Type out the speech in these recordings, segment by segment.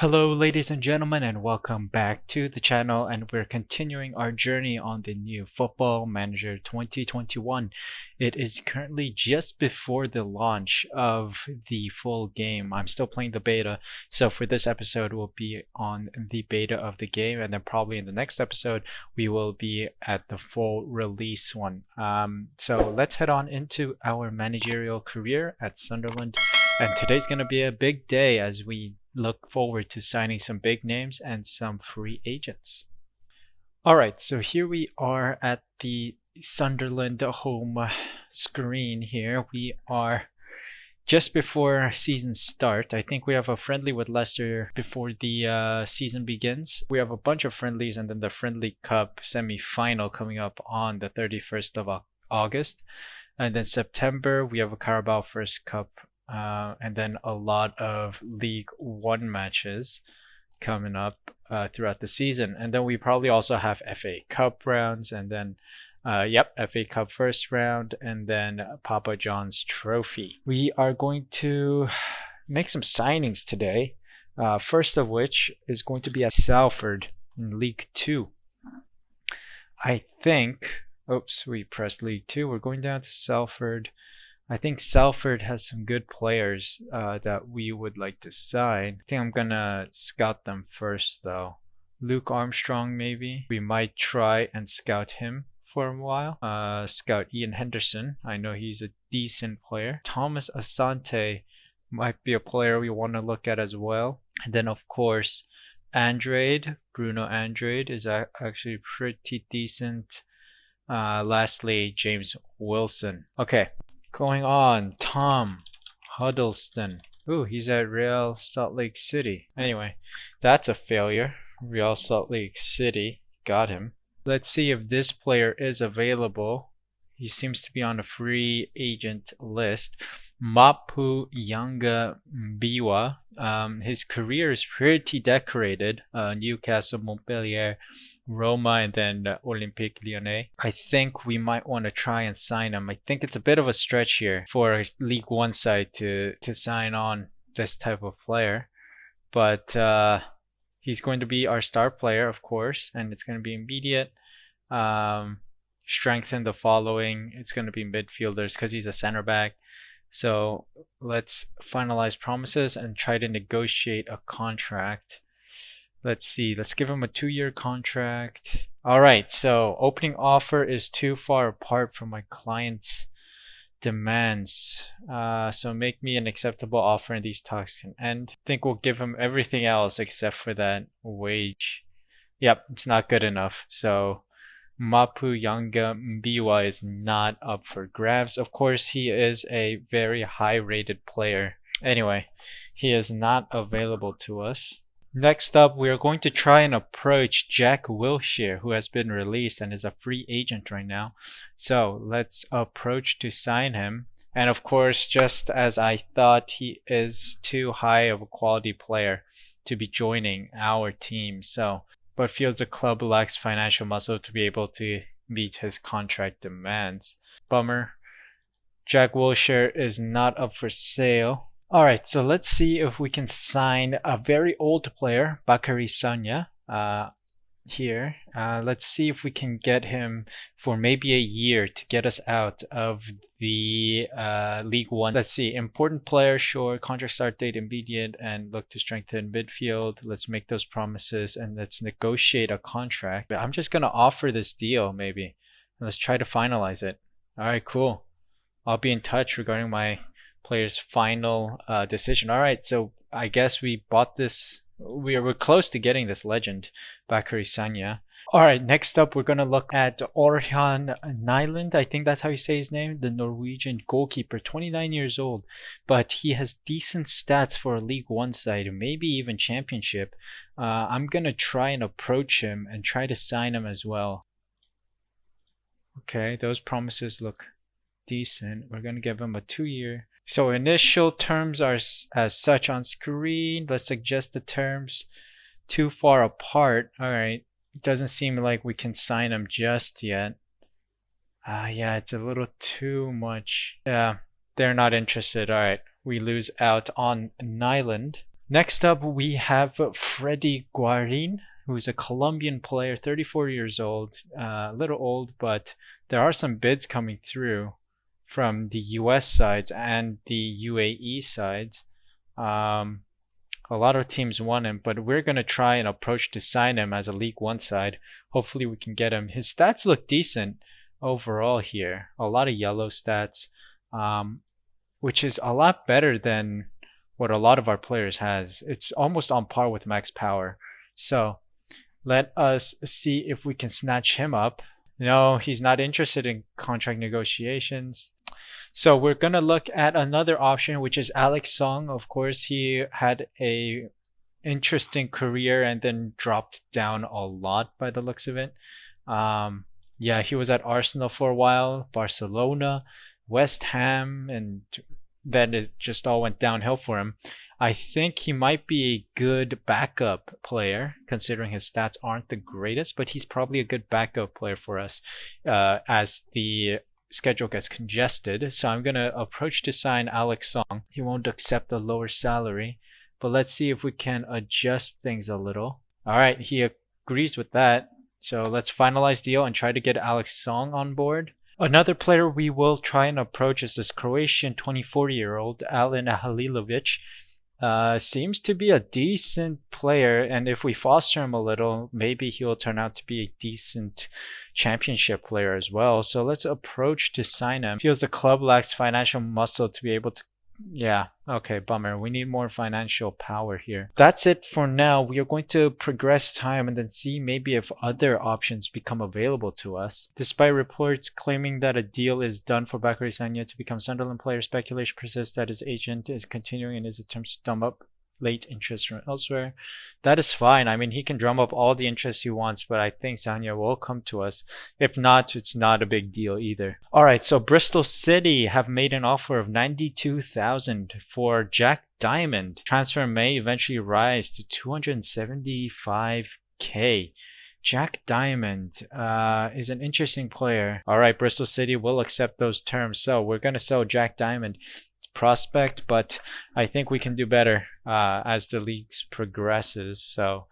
Hello ladies and gentlemen, and welcome back to the channel, and we're continuing our journey on the new Football Manager 2021. It is currently just before the launch of the full game. I'm still playing the beta, so for this episode we'll be on the beta of the game, and then probably in the next episode we will be at the full release one. So let's head on into our managerial career at Sunderland. And today's going to be a big day as we look forward to signing some big names and some free agents. Alright, so here we are at the Sunderland home screen here. We are just before season start. I think we have a friendly with Leicester before the season begins. We have a bunch of friendlies and then the Friendly Cup semi-final coming up on the 31st of August. And then September, we have a Carabao First Cup. And then a lot of League One matches coming up throughout the season. And then we probably also have FA Cup rounds, and then FA Cup first round, and then Papa John's Trophy. We are going to make some signings today. First of which is going to be at Salford in League 2. I think, oops, we pressed League 2. We're going down to Salford. I think Salford has some good players that we would like to sign. I think I'm gonna scout them first though. Luke Armstrong maybe. We might try and scout him for a while. Scout Ian Henderson. I know he's a decent player. Thomas Asante might be a player we want to look at as well. And then of course Andrade, Bruno Andrade is actually pretty decent. Lastly, James Wilson. Okay. Going on, Tom Huddleston. Ooh, he's at Real Salt Lake City. Anyway, that's a failure. Real Salt Lake City got him. Let's see if this player is available. He seems to be on a free agent list. Mapu Yanga Biwa. His career is pretty decorated. Newcastle, Montpellier, Roma, and then Olympique Lyonnais. I think we might want to try and sign him. I think it's a bit of a stretch here for a League One side to sign on this type of player. But he's going to be our star player, of course, and it's going to be immediate. Strengthen the following. It's going to be midfielders because he's a center back. So let's finalize promises and try to negotiate a contract. Let's see. Let's give him a 2-year contract. All right. So opening offer is too far apart from my client's demands. So make me an acceptable offer and these talks can end. I think we'll give him everything else except for that wage. Yep, it's not good enough. So Mapu Yanga Mbiwa is not up for grabs. Of course, he is a very high-rated player. Anyway, he is not available to us. Next up, we are going to try and approach Jack Wilshere, who has been released and is a free agent right now. So let's approach to sign him. And of course, just as I thought, he is too high of a quality player to be joining our team. But feels the club lacks financial muscle to be able to meet his contract demands. Bummer. Jack Wilshere is not up for sale. Alright, so let's see if we can sign a very old player, Bakary Sagna, here. Let's see if we can get him for maybe a year to get us out of the League One. Let's see, important player, sure, contract start date immediate, and look to strengthen midfield. Let's make those promises and let's negotiate a contract. I'm just going to offer this deal maybe. Let's try to finalize it. Alright, cool. I'll be in touch regarding my player's final decision. Alright, so I guess we bought this. We're close to getting this legend, Bakary Sagna. Alright, next up we're going to look at Orhan Nyland. I think that's how you say his name. The Norwegian goalkeeper, 29 years old. But he has decent stats for a League One side, maybe even Championship. I'm going to try and approach him and try to sign him as well. Okay, those promises look decent. We're going to give him a 2-year. So initial terms are as such on screen. Let's adjust the terms. Too far apart. All right. It doesn't seem like we can sign him just yet. Yeah, it's a little too much. Yeah, they're not interested. All right. We lose out on Nyland. Next up, we have Freddy Guarin, who is a Colombian player, 34 years old, a little old, but there are some bids coming through from the US sides and the UAE sides. A lot of teams want him, but we're going to try and approach to sign him as a League One side. Hopefully we can get him. His stats look decent overall here. A lot of yellow stats, which is a lot better than what a lot of our players has. It's almost on par with max power. So let us see if we can snatch him up. No, he's not interested in contract negotiations. So we're going to look at another option, which is Alex Song. Of course, he had a interesting career and then dropped down a lot by the looks of it. Yeah, he was at Arsenal for a while, Barcelona, West Ham, and then it just all went downhill for him. I think he might be a good backup player, considering his stats aren't the greatest, but he's probably a good backup player for us as the schedule gets congested. So I'm going to approach to sign Alex Song. He won't accept the lower salary, but let's see if we can adjust things a little. All right, he agrees with that. So let's finalize deal and try to get Alex Song on board. Another player we will try and approach is this Croatian 24-year-old Alen Halilovic. Seems to be a decent player, and if we foster him a little, maybe he'll turn out to be a decent championship player as well. So let's approach to sign him. Feels the club lacks financial muscle to be able to. Yeah, okay, bummer. We need more financial power here. That's it for now. We are going to progress time and then see maybe if other options become available to us. Despite reports claiming that a deal is done for Bakary Sagna to become Sunderland player, speculation persists that his agent is continuing in his attempts to drum up late interest from elsewhere. That is fine. I mean, he can drum up all the interest he wants, but I think Sagna will come to us. If not, it's not a big deal either. All right, so Bristol City have made an offer of 92,000 for Jack Diamond. Transfer may eventually rise to 275k. Jack Diamond is an interesting player. All right, Bristol City will accept those terms. So we're going to sell Jack Diamond. Prospect, but I think we can do better as the league progresses. So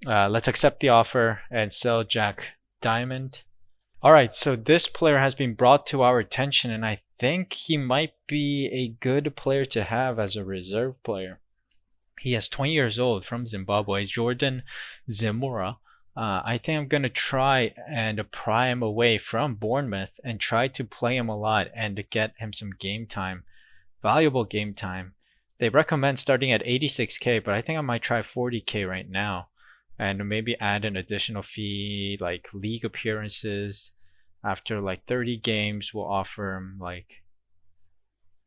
let's accept the offer and sell Jack Diamond. All right, so this player has been brought to our attention, and I think he might be a good player to have as a reserve player. He is 20 years old, from Zimbabwe, Jordan Zemura. I think I'm going to try and pry him away from Bournemouth and try to play him a lot and get him some game time. Valuable game time. They recommend starting at 86k, but I think I might try 40k right now and maybe add an additional fee like league appearances. After like 30 games, we'll offer him like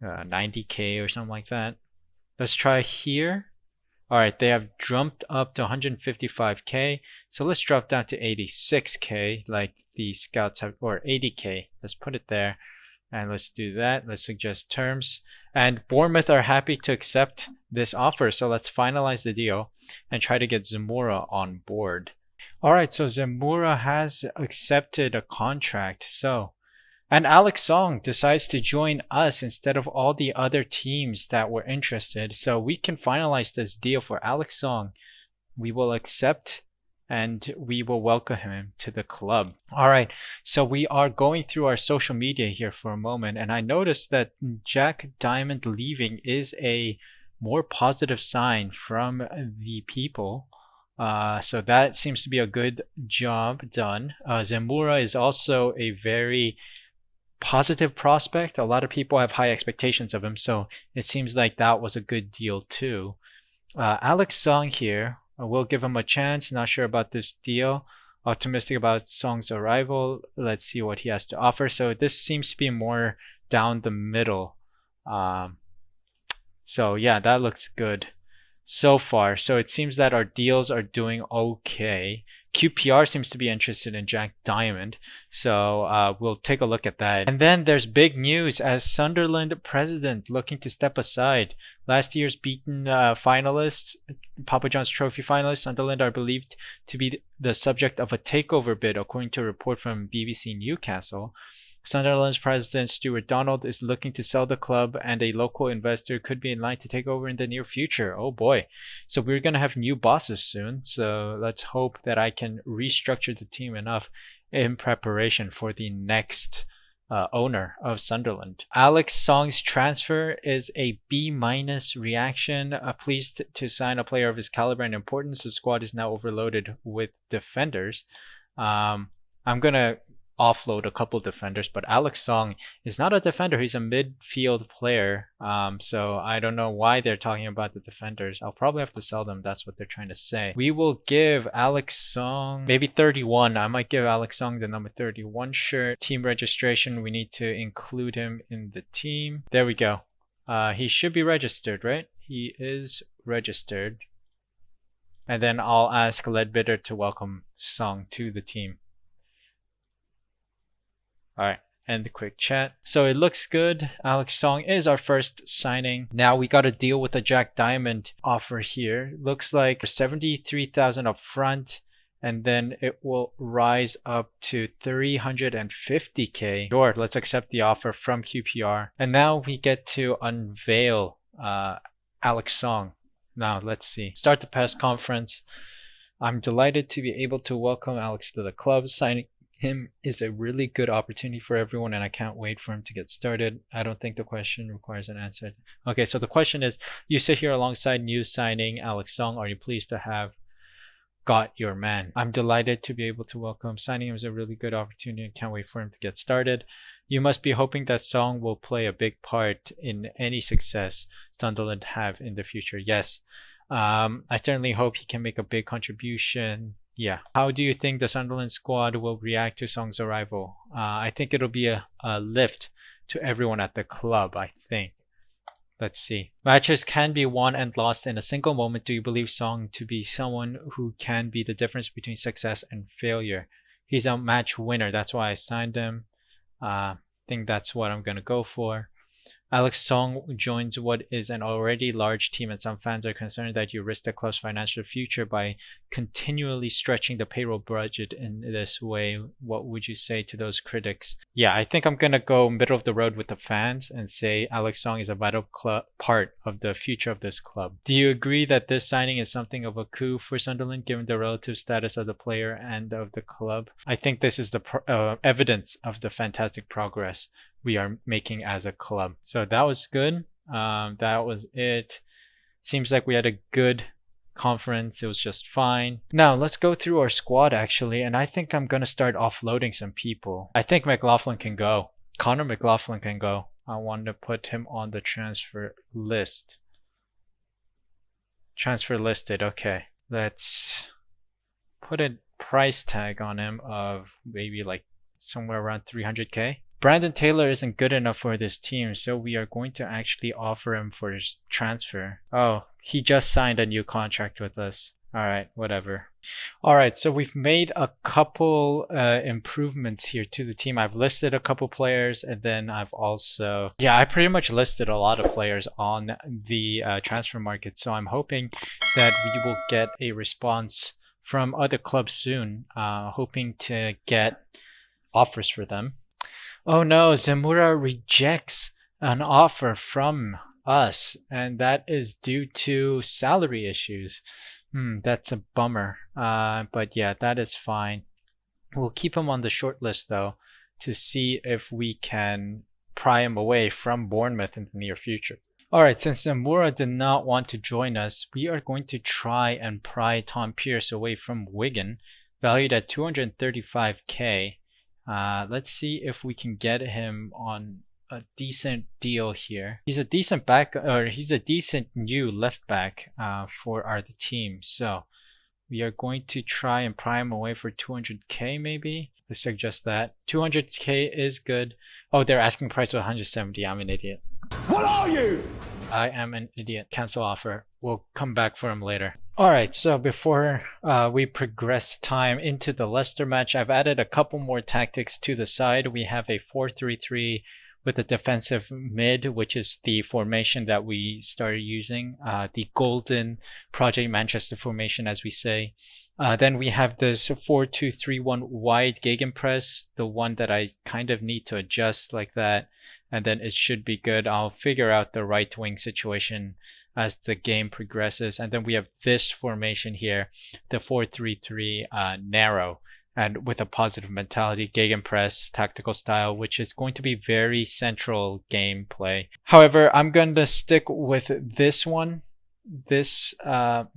90k or something like that. Let's try here. All right, they have jumped up to 155k, so let's drop down to 86k like the scouts have, or 80k. Let's put it there. And let's do that. Let's suggest terms. And Bournemouth are happy to accept this offer. So let's finalize the deal and try to get Zemura on board. All right, so Zemura has accepted a contract. And Alex Song decides to join us instead of all the other teams that were interested. So we can finalize this deal for Alex Song. We will accept and we will welcome him to the club. All right, so we are going through our social media here for a moment, and I noticed that Jack Diamond leaving is a more positive sign from the people. So that seems to be a good job done. Zemura is also a very positive prospect. A lot of people have high expectations of him, so it seems like that was a good deal too. Alex Song here, we'll give him a chance. Not sure about this deal. Optimistic about Song's arrival. Let's see what he has to offer. So this seems to be more down the middle. So yeah, that looks good so far. So it seems that our deals are doing okay. QPR seems to be interested in Jack Diamond, so we'll take a look at that. And then there's big news as Sunderland president looking to step aside. Last year's beaten finalists, Papa John's Trophy finalists, Sunderland are believed to be the subject of a takeover bid, according to a report from BBC Newcastle. Sunderland's president Stuart Donald is looking to sell the club, and a local investor could be in line to take over in the near future. Oh boy. So we're going to have new bosses soon. So let's hope that I can restructure the team enough in preparation for the next owner of Sunderland. Alex Song's transfer is a B- reaction. Pleased to sign a player of his caliber and importance. The squad is now overloaded with defenders. I'm going to offload a couple defenders, but Alex Song is not a defender. He's a midfield player. So I don't know why they're talking about the defenders. I'll probably have to sell them. That's what they're trying to say. We will give Alex Song maybe 31. I might give Alex Song the number 31 shirt. Team registration, we need to include him in the team. There we go. He should be registered, right? He is registered. And then I'll ask Ledbetter to welcome Song to the team. All right, end the quick chat. So it looks good. Alex Song is our first signing. Now we got to deal with the Jack Diamond offer here. Looks like 73,000 up front, and then it will rise up to 350K. Sure, let's accept the offer from QPR. And now we get to unveil Alex Song. Now let's see. Start the press conference. I'm delighted to be able to welcome Alex to the club. Signing him is a really good opportunity for everyone, and I can't wait for him to get started. I don't think the question requires an answer. Okay, so the question is, you sit here alongside new signing Alex Song. Are you pleased to have got your man? I'm delighted to be able to welcome. Signing him is a really good opportunity and can't wait for him to get started. You must be hoping that Song will play a big part in any success Sunderland have in the future. Yes, I certainly hope he can make a big contribution. Yeah. How do you think the Sunderland squad will react to Song's arrival? I think it'll be a lift to everyone at the club, I think. Let's see. Matches can be won and lost in a single moment. Do you believe Song to be someone who can be the difference between success and failure? He's a match winner. That's why I signed him. I think that's what I'm going to go for. Alex Song joins what is an already large team, and some fans are concerned that you risk the club's financial future by continually stretching the payroll budget in this way. What would you say to those critics? Yeah, I think I'm going to go middle of the road with the fans and say Alex Song is a vital part of the future of this club. Do you agree that this signing is something of a coup for Sunderland, given the relative status of the player and of the club? I think this is the evidence of the fantastic progress we are making as a club. So that was good. That was it. Seems like we had a good conference. It was just fine. Now let's go through our squad actually, and I think I'm gonna start offloading some people. I think McLaughlin can go. Connor McLaughlin can go. I want to put him on the transfer list. Transfer listed. Okay, let's put a price tag on him of maybe like somewhere around 300K. Brandon Taylor isn't good enough for this team, so we are going to actually offer him for his transfer. Oh, he just signed a new contract with us. All right, whatever. All right, so we've made a couple improvements here to the team. I've listed a couple players, and then I've also, I pretty much listed a lot of players on the transfer market. So I'm hoping that we will get a response from other clubs soon, hoping to get offers for them. Oh no, Zamora rejects an offer from us, and that is due to salary issues. That's a bummer. But yeah, that is fine. We'll keep him on the short list though, to see if we can pry him away from Bournemouth in the near future. Alright, since Zamora did not want to join us, we are going to try and pry Tom Pierce away from Wigan, valued at 235K. Let's see if we can get him on a decent deal here. He's a decent he's a decent new left back for the team. So we are going to try and pry him away for 200K maybe. Let's suggest that. 200K is good. Oh, they're asking price of 170. I'm an idiot. What are you? I am an idiot. Cancel offer. We'll come back for him later. Alright, so before we progress time into the Leicester match, I've added a couple more tactics to the side. We have a 4-3-3 with the defensive mid, which is the formation that we started using, the golden Project Manchester formation, as we say. Then we have this 4-2-3-1 wide gegenpress, the one that I kind of need to adjust like that, and then it should be good. I'll figure out the right wing situation as the game progresses. And then we have this formation here, the 4-3-3 narrow, and with a positive mentality, gegenpress, tactical style, which is going to be very central gameplay. However, I'm going to stick with this one, this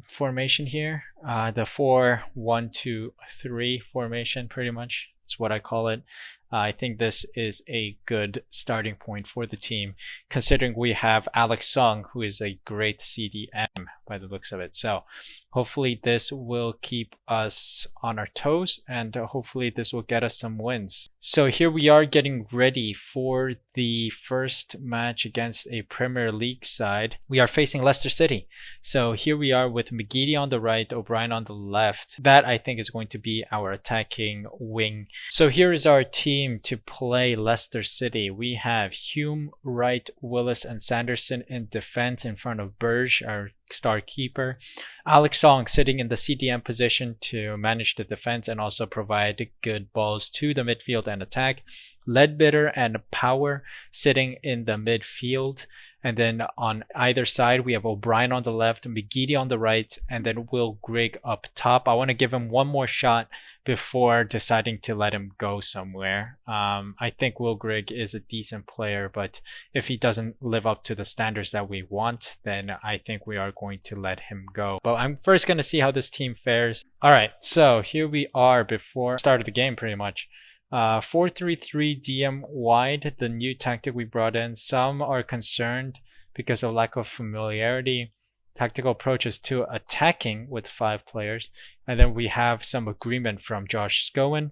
formation here, the 4-1-2-3 formation, pretty much. That's what I call it. I think this is a good starting point for the team, considering we have Alex Song, who is a great CDM by the looks of it. So hopefully this will keep us on our toes, and hopefully this will get us some wins. So here we are getting ready for the first match against a Premier League side. We are facing Leicester City. So here we are with McGeady on the right, O'Brien on the left. That I think is going to be our attacking wing. So here is our team to play Leicester City. We have Hume, Wright, Willis, and Sanderson in defense in front of Burge, our star keeper. Alex Song sitting in the CDM position to manage the defense and also provide good balls to the midfield and attack. Ledbetter and Power sitting in the midfield. And then on either side, we have O'Brien on the left, McGeady on the right, and then Will Grigg up top. I want to give him one more shot before deciding to let him go somewhere. I think Will Grigg is a decent player, but if he doesn't live up to the standards that we want, then I think we are going to let him go. But I'm first going to see how this team fares. All right, so here we are before the start of the game, pretty much. 4-3-3 DM wide, the new tactic we brought in. Some are concerned because of lack of familiarity. Tactical approach is to attacking with 5 players. And then we have some agreement from Josh Scowen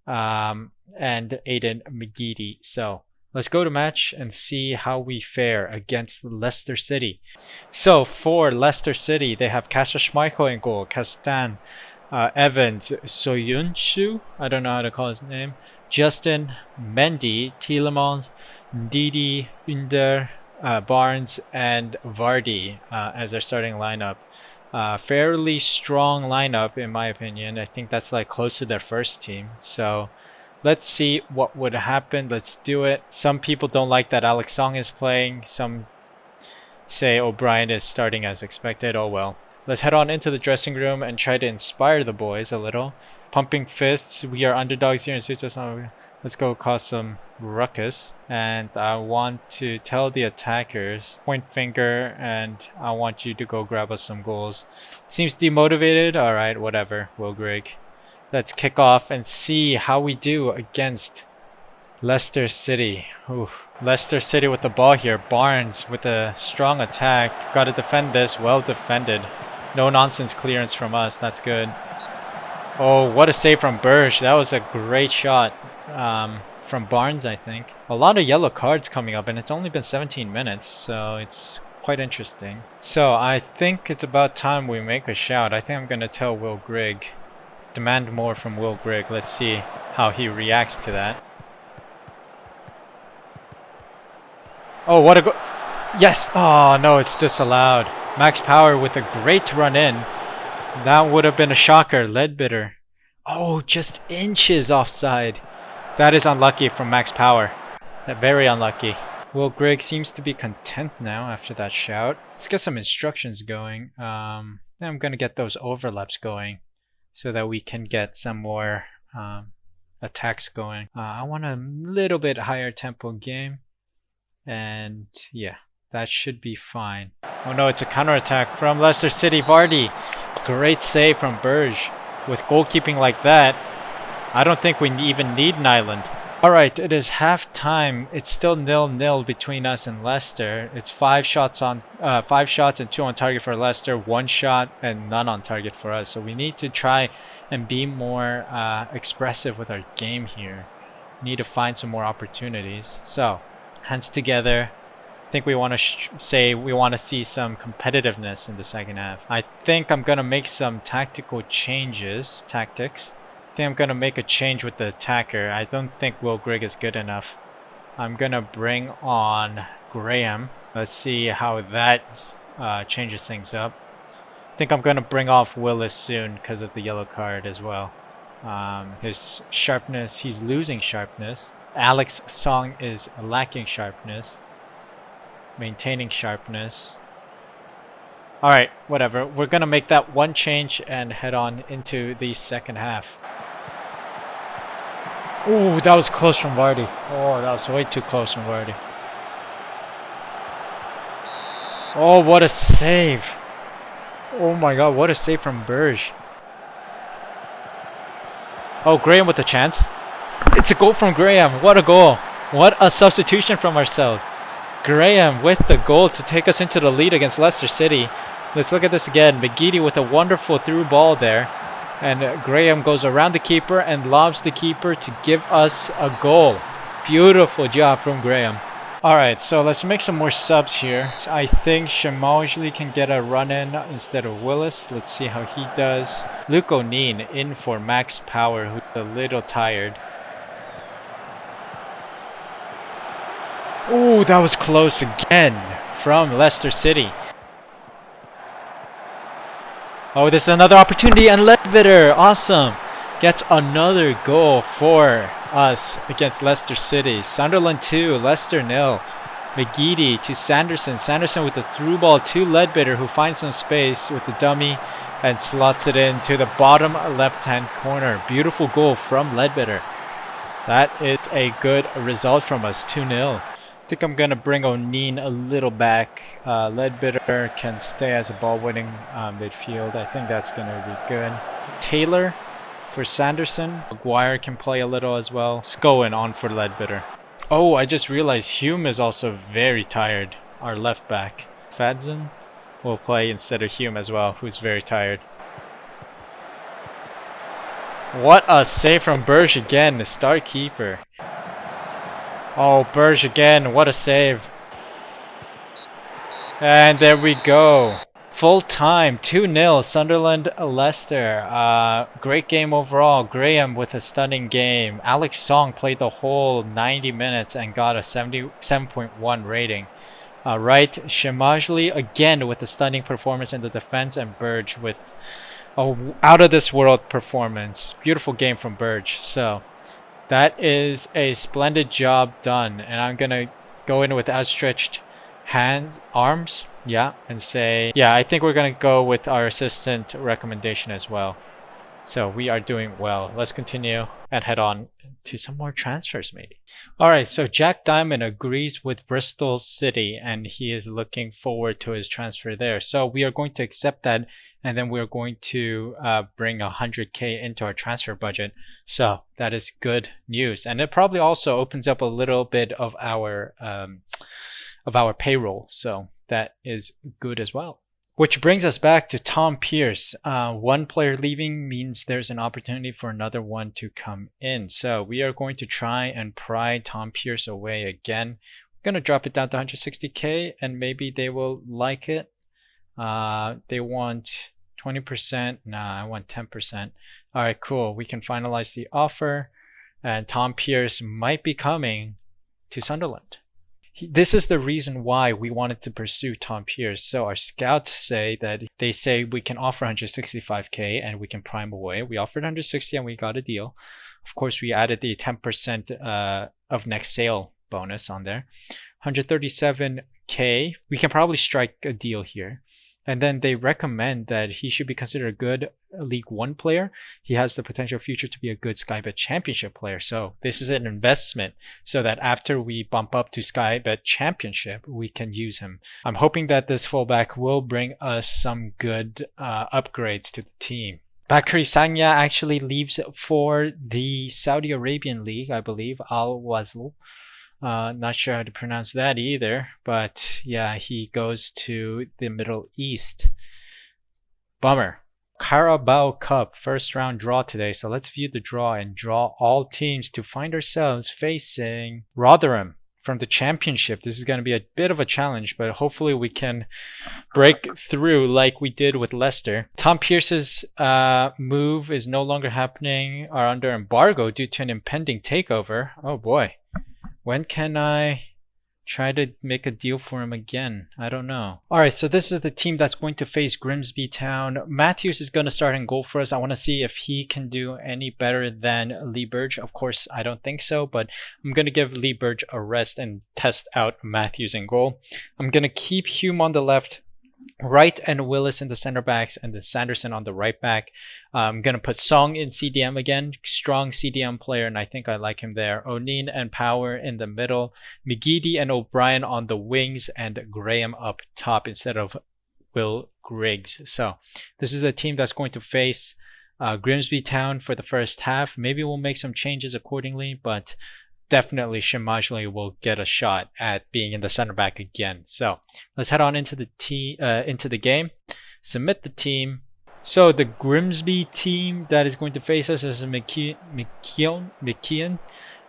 and Aiden McGeady. So let's go to match and see how we fare against Leicester City. So for Leicester City, they have Kasper Schmeichel in goal, Castan, Evans, Soyuncu, I don't know how to call his name, Justin, Mendy, Tielemans, Ndidi, Under, Barnes, and Vardy as their starting lineup. Fairly strong lineup in my opinion. I think that's like close to their first team. So let's see what would happen. Let's do it. Some people don't like that Alex Song is playing. Some say O'Brien is starting as expected. Oh well. Let's head on into the dressing room and try to inspire the boys a little. Pumping fists. We are underdogs here and suits us on. Let's go cause some ruckus. And I want to tell the attackers, point finger, and I want you to go grab us some goals. Seems demotivated. All right, whatever. Will Grigg. Let's kick off and see how we do against Leicester City. Ooh. Leicester City with the ball here. Barnes with a strong attack. Got to defend this. Well defended. No nonsense clearance from us. That's good. Oh, what a save from Burge. That was a great shot from Barnes, I think. A lot of yellow cards coming up, and it's only been 17 minutes, so it's quite interesting. So I think it's about time we make a shout. I think I'm going to tell Will Grigg. Demand more from Will Grigg. Let's see how he reacts to that. Oh, what a go... Yes! Oh, no, it's disallowed. Max Power with a great run in. That would have been a shocker. Ledbetter. Oh, just inches offside. That is unlucky from Max Power. Very unlucky. Will Grigg seems to be content now after that shout. Let's get some instructions going. I'm going to get those overlaps going so that we can get some more attacks going. I want a little bit higher tempo game. And yeah, that should be fine. Oh no, it's a counterattack from Leicester City. Vardy. Great save from Burge. With goalkeeping like that, I don't think we even need Nyland. Alright, it is half time. It's still 0-0 between us and Leicester. It's 5 shots and 2 on target for Leicester, 1 shot and none on target for us. So we need to try and be more expressive with our game here. We need to find some more opportunities. So, hands together. I think we want to say we want to see some competitiveness in the second half. I think I'm going to make some tactical changes, tactics. I think I'm going to make a change with the attacker. I don't think Will Grigg is good enough. I'm gonna bring on Graham. Let's see how that changes things up. I think I'm gonna bring off Willis soon because of the yellow card as well. His sharpness, he's losing sharpness. Alex Song is lacking sharpness. Maintaining sharpness. Alright, whatever. We're gonna make that one change and head on into the second half. Ooh, that was close from Vardy. Oh, that was way too close from Vardy. Oh, what a save. Oh my god, what a save from Berge. Oh, Graham with the chance. It's a goal from Graham. What a goal. What a substitution from ourselves. Graham with the goal to take us into the lead against Leicester City. Let's look at this again. McGeady with a wonderful through ball there. And Graham goes around the keeper and lobs the keeper to give us a goal. Beautiful job from Graham. Alright, so let's make some more subs here. I think Shamojli can get a run in instead of Willis. Let's see how he does. Luke O'Neill in for Max Power, who's a little tired. Ooh, that was close again from Leicester City. Oh, this is another opportunity, and Ledbetter, awesome, gets another goal for us against Leicester City. Sunderland 2, Leicester 0. McGeady to Sanderson. Sanderson with the through ball to Ledbetter, who finds some space with the dummy and slots it in to the bottom left-hand corner. Beautiful goal from Ledbetter. That is a good result from us, 2-0. I think I'm going to bring O'Neill a little back. Ledbetter can stay as a ball-winning midfield. I think that's going to be good. Taylor for Sanderson. Maguire can play a little as well. Scowen on for Ledbetter. Oh, I just realized Hume is also very tired. Our left back. Fadzen will play instead of Hume as well, who's very tired. What a save from Berge again, the star keeper. Oh, Berge again, what a save. And there we go. Full time, 2-0, Sunderland, Leicester. Great game overall. Graham with a stunning game. Alex Song played the whole 90 minutes and got a 77.1 rating. Right, Shamajli again with a stunning performance in the defense, and Berge with a out-of-this-world performance. Beautiful game from Berge. So that is a splendid job done, and I'm gonna go in with outstretched arms, yeah, and say, yeah, I think we're gonna go with our assistant recommendation as well. So we are doing well. Let's continue and head on to some more transfers maybe. Alright, so Jack Diamond agrees with Bristol City and he is looking forward to his transfer there. So we are going to accept that, and then we're going to bring 100k into our transfer budget. So that is good news, and it probably also opens up a little bit of our payroll. So that is good as well. Which brings us back to Tom Pierce. One player leaving means there's an opportunity for another one to come in. So we are going to try and pry Tom Pierce away again. We're going to drop it down to 160k and maybe they will like it. They want 20%. Nah, I want 10%. All right, cool. We can finalize the offer and Tom Pierce might be coming to Sunderland. This is the reason why we wanted to pursue Tom Pierce. So our scouts say that they say we can offer 165k and we can prime away. We offered 160 and we got a deal. Of course, we added the 10% of next sale bonus on there. 137k. We can probably strike a deal here. And then they recommend that he should be considered a good League One player. He has the potential future to be a good Sky Bet Championship player. So this is an investment so that after we bump up to Sky Bet Championship, we can use him. I'm hoping that this fullback will bring us some good upgrades to the team. Bakary Sagna actually leaves for the Saudi Arabian League, I believe, Al Wasl. Not sure how to pronounce that either, but yeah, he goes to the Middle East. Bummer. Carabao Cup first round draw today, so let's view the draw and draw all teams to find ourselves facing Rotherham from the Championship. This is going to be a bit of a challenge, but hopefully we can break through like we did with Leicester. Tom Pierce's move is no longer happening or under embargo due to an impending takeover. Oh boy. When can I try to make a deal for him again? I don't know. Alright, so this is the team that's going to face Grimsby Town. Matthews is going to start in goal for us. I want to see if he can do any better than Lee Burge. Of course, I don't think so, but I'm going to give Lee Burge a rest and test out Matthews in goal. I'm going to keep Hume on the left, Wright and Willis in the center backs, and then Sanderson on the right back. I'm going to put Song in CDM again. Strong CDM player, and I think I like him there. O'Neill and Power in the middle. McGeady and O'Brien on the wings, and Graham up top instead of Will Griggs. So this is the team that's going to face Grimsby Town for the first half. Maybe we'll make some changes accordingly, but definitely Shimajli will get a shot at being in the center back again. So let's head on into the game. Submit the team. So the Grimsby team that is going to face us is McKeon,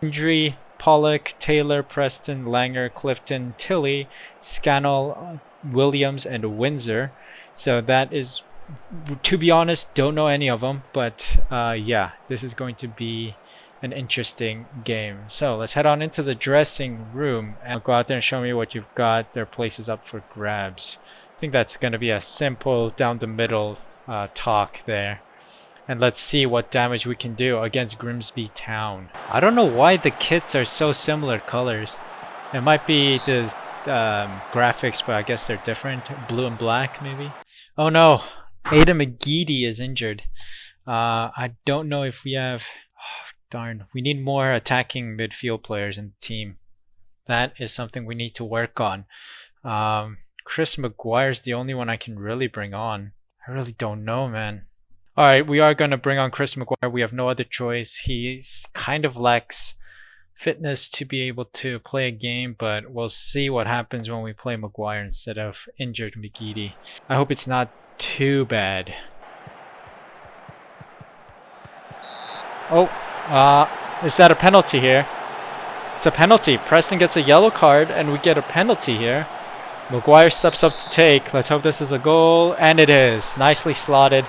Indri, Pollock, Taylor, Preston, Langer, Clifton, Tilley, Scannell, Williams, and Windsor. So that is, to be honest, don't know any of them, but yeah, this is going to be an interesting game. So let's head on into the dressing room and go out there and show me what you've got. There are places up for grabs. I think that's going to be a simple down the middle talk there. And let's see what damage we can do against Grimsby Town. I don't know why the kits are so similar colors. It might be the graphics, but I guess they're different. Blue and black maybe. Oh no, Ada McGeady is injured. I don't know if we have... Darn, we need more attacking midfield players in the team. That is something we need to work on. Chris McGuire's the only one I can really bring on. I really don't know, man. Alright, we are going to bring on Chris McGuire. We have no other choice. He's kind of lacks fitness to be able to play a game, but we'll see what happens when we play McGuire instead of injured McGeady. I hope it's not too bad. Oh. Is that a penalty here? It's a penalty. Preston gets a yellow card and we get a penalty here. McGuire steps up to take. Let's hope this is a goal. And it is. Nicely slotted.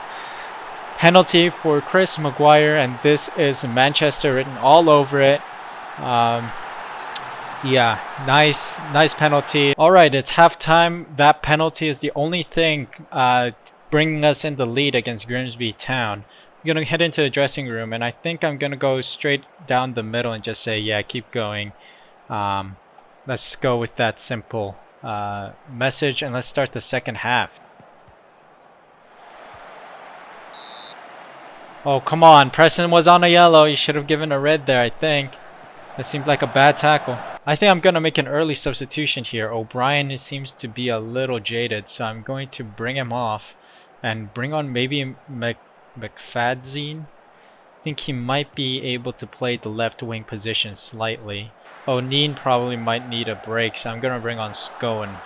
Penalty for Chris McGuire, and this is Manchester written all over it. Yeah, nice penalty. Alright, it's halftime. That penalty is the only thing bringing us in the lead against Grimsby Town. I'm going to head into the dressing room, and I think I'm going to go straight down the middle and just say, yeah, keep going. Let's go with that simple message, and let's start the second half. Oh, come on. Preston was on a yellow. You should have given a red there, I think. That seemed like a bad tackle. I think I'm going to make an early substitution here. O'Brien seems to be a little jaded, so I'm going to bring him off and bring on maybe McFadzean. I think he might be able to play the left wing position slightly. O'Neill probably might need a break, so I'm going to bring on Scowen.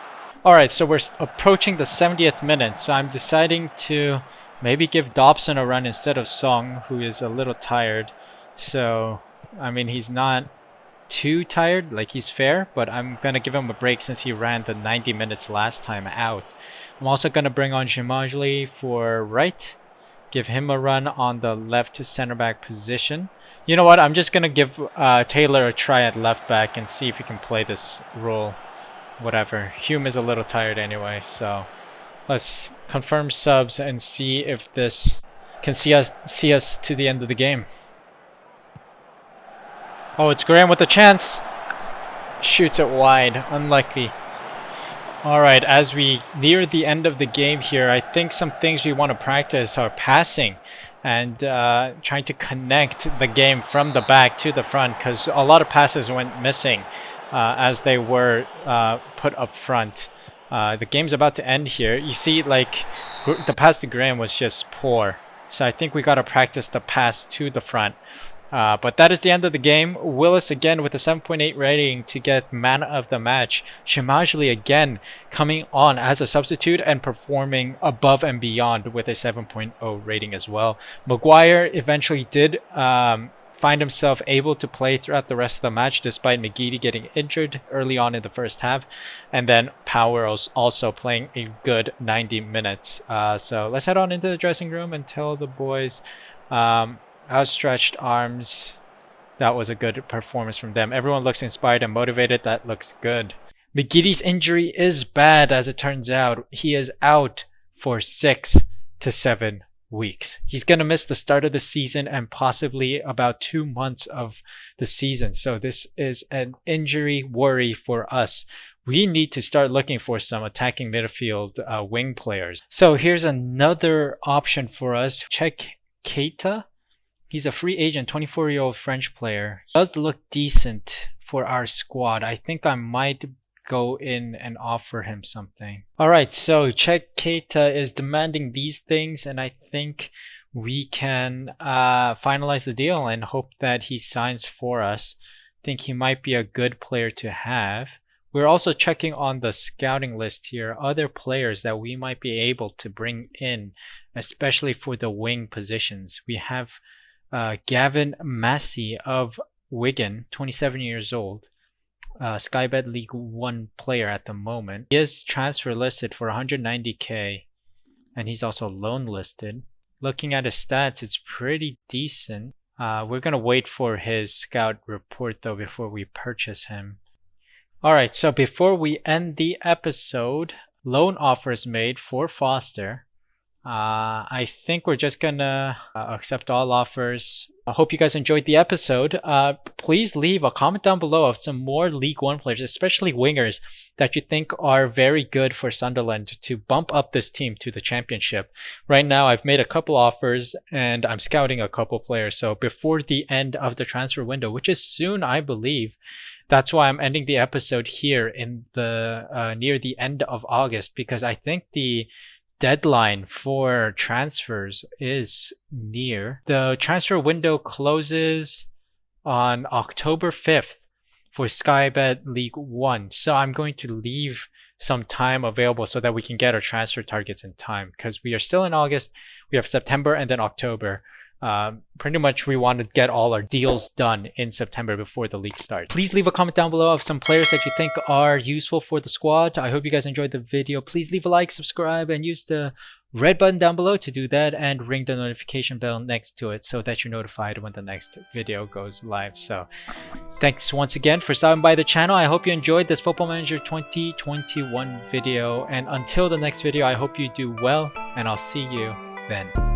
Alright, so we're approaching the 70th minute, so I'm deciding to maybe give Dobson a run instead of Song, who is a little tired. So, I mean, he's not too tired, like he's fair, but I'm going to give him a break since he ran the 90 minutes last time out. I'm also going to bring on Shimajli for right. Give him a run on the left center back position. You know what? I'm just going to give Taylor a try at left back and see if he can play this role. Whatever. Hume is a little tired anyway, so let's confirm subs and see if this can see us to the end of the game. Oh, it's Graham with a chance. Shoots it wide. Unlucky. Alright, as we near the end of the game here, I think some things we want to practice are passing and trying to connect the game from the back to the front, because a lot of passes went missing as they were put up front. The game's about to end here. You see, like, the pass to Graham was just poor. So I think we got to practice the pass to the front. But that is the end of the game. Willis again with a 7.8 rating to get man of the match. Shimajli again coming on as a substitute and performing above and beyond with a 7.0 rating as well. McGuire eventually did find himself able to play throughout the rest of the match despite McGeady getting injured early on in the first half. And then Power was also playing a good 90 minutes. So let's head on into the dressing room and tell the boys... outstretched arms, that was a good performance from them. Everyone looks inspired and motivated. That looks good. McGeady's injury is bad, as it turns out. He is out for 6 to 7 weeks. He's going to miss the start of the season and possibly about 2 months of the season. So this is an injury worry for us. We need to start looking for some attacking midfield wing players. So here's another option for us. Check Keita. He's a free agent, 24-year-old French player. He does look decent for our squad. I think I might go in and offer him something. All right, so Check Keita is demanding these things, and I think we can finalize the deal and hope that he signs for us. I think he might be a good player to have. We're also checking on the scouting list here, other players that we might be able to bring in, especially for the wing positions. We have Gavin Massey of Wigan, 27 years old. Sky Bet League 1 player at the moment. He is transfer listed for 190k, and he's also loan listed. Looking at his stats, it's pretty decent. We're going to wait for his scout report though before we purchase him. Alright, so before we end the episode, loan offers made for Foster. I think we're just gonna accept all offers. I hope you guys enjoyed the episode. Please leave a comment down below of some more League One players, especially wingers, that you think are very good for Sunderland to bump up this team to the championship. Right now, I've made a couple offers and I'm scouting a couple players. So before the end of the transfer window, which is soon, I believe, that's why I'm ending the episode here in the near the end of August, because I think the deadline for transfers is near. The transfer window closes on October 5th for Sky Bet League 1. So I'm going to leave some time available so that we can get our transfer targets in time, because we are still in August. We have September and then October. Pretty much we want to get all our deals done in September before the league starts. Please leave a comment down below of some players that you think are useful for the squad. I hope you guys enjoyed the video. Please leave a like, subscribe, and use the red button down below to do that, and ring the notification bell next to it so that you're notified when the next video goes live. So thanks once again for stopping by the channel. I hope you enjoyed this Football Manager 2021 video, and until the next video, I hope you do well, and I'll see you then.